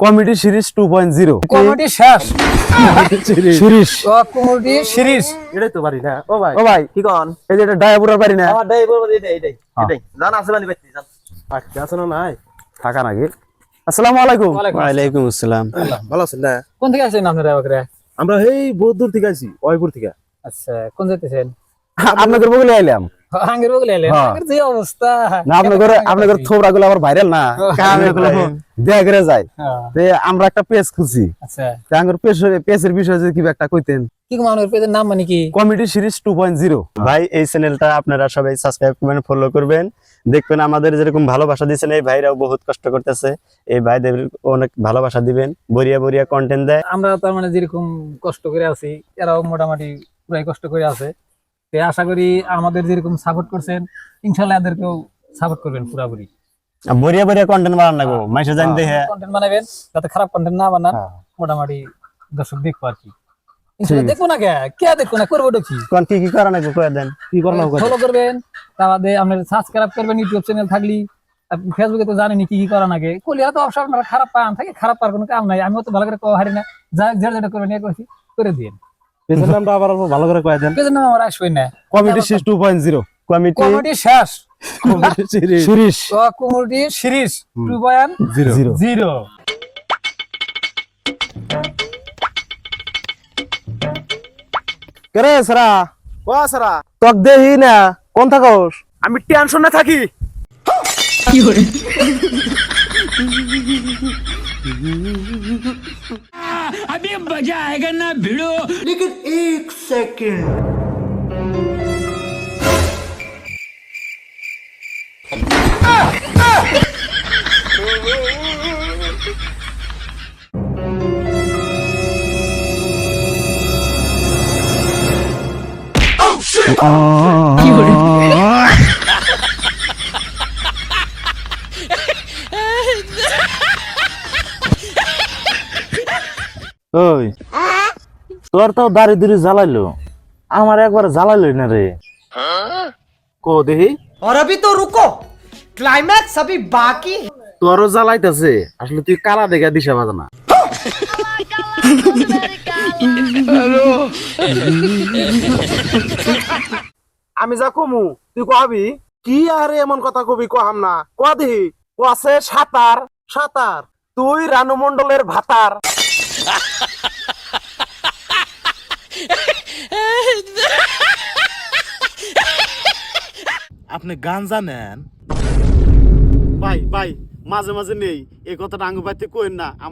Comedy series 2.0 comedy শেষ series comedy series এটাই তো পারি না ও ভাই ও ভাই কি কোন এই যে এটা ডায়াবুরার পারি না আমার ডাই বলবো এটাই জান আছে বানি বাইতে জান আচ্ছা আছে না নাই থাকা নাকি আসসালামু আলাইকুম ওয়ালাইকুম আসসালাম ভালো আছেন না কোন থেকে আসছেন আপনারা বাকরা? আমরা এই বহুত দূর থেকে আইছি অয়পুর থেকে আচ্ছা কোন যাইতেছেন? আপনাদের বগলে আইলাম আঙ্গের বগলে এলেন? হ্যাঁ। আঙ্গের যে অবস্থা না আপনাদের থোবরাগুলো আবার ভাইরাল না কামেগুলো দেখা করে যায় হ্যাঁ, তে আমরা একটা পেজ খুলছি আচ্ছা তে আঙ্গুর পেজের বিষয়ে যদি কি একটা কইতেন কি মানুষের পেজের নাম মানে কি? কমেডি সিরিজ 2.0 ভাই এই চ্যানেলটা আপনারা সবাই সাবস্ক্রাইব করবেন, ফলো করবেন, দেখবেন আমাদের যেরকম ভালোবাসা দিচ্ছেন এই ভাইরাও বহুত কষ্ট করতেছে, এই ভাইদের অনেক ভালোবাসা দিবেন, বরিয়া বরিয়া কন্টেন্ট দেয়। আমরা তার মানে যেরকম কষ্ট করে আছি এরাও মোটামুটি পুরাই কষ্ট করে আছে। তো আশা করি আমাদের যেরকম সাপোর্ট করছেন ইনশাআল্লাহ এদেরকেও সাপোর্ট করবেন পুরাপুরি। আর বরিয়া বরিয়া কন্টেন্ট বানান লাগবো, মাইসে জানি দেখে কন্টেন্ট বানাবেন যাতে খারাপ কন্টেন্ট না বানান, মোটামুটি দর্শক দেখবো আর কি। ইনশাআল্লাহ দেখবো না কে দেখবো না, করবো কি কোন কি করা লাগবো কয়ে দেন। কি করলাম ফলো করবেন, তারপরে আপনার সাবস্ক্রাইব করবেন ইউটিউব চ্যানেল থাকলি, ফেসবুকে তো জানেনি কি কি করা লাগে। কলিয়া তো অবসর আপনারা খারাপ পান থাকে, খারাপ পার কোনো কাম নাই। আমিও তো ভালো করে কওয়া হারি না, যা যেটা করবেন নিয়ে করছি করে দিন। পেজের নামটা আবার ভালো করে কয় দেন পেজের নাম আমার আসবে না। কমেডি সিরিজ 2.0 কমেডি শেষ কমেডি সিরিজ কমেডি সিরিজ 2.0 কেরে সারা ও সারা তক দেহি না কোন থাকোস আমি টেনশনে থাকি ওই তোর তো দাড়ি দুড়ি জ্বালাইলো, আমার একবার জ্বালাইলো না রে। কো দেহি और अभी तो रुको, क्लाइमैक्स अभी बाकी है। তোরও জ্বালাইতেছে, আসলে তুই কালা দেখা দিশা বাজা না। আমি যা কমু তুই কবি কি আর এমন কথা কবি কহাম না ক দেহি ও আছে সাতার সাতার তুই রানু মণ্ডলের ভাতার আপনি গান জানেন? ভাই ভাই মাঝে মাঝে নেই এই কথাটা আঙ্গু বাইতে কইন না।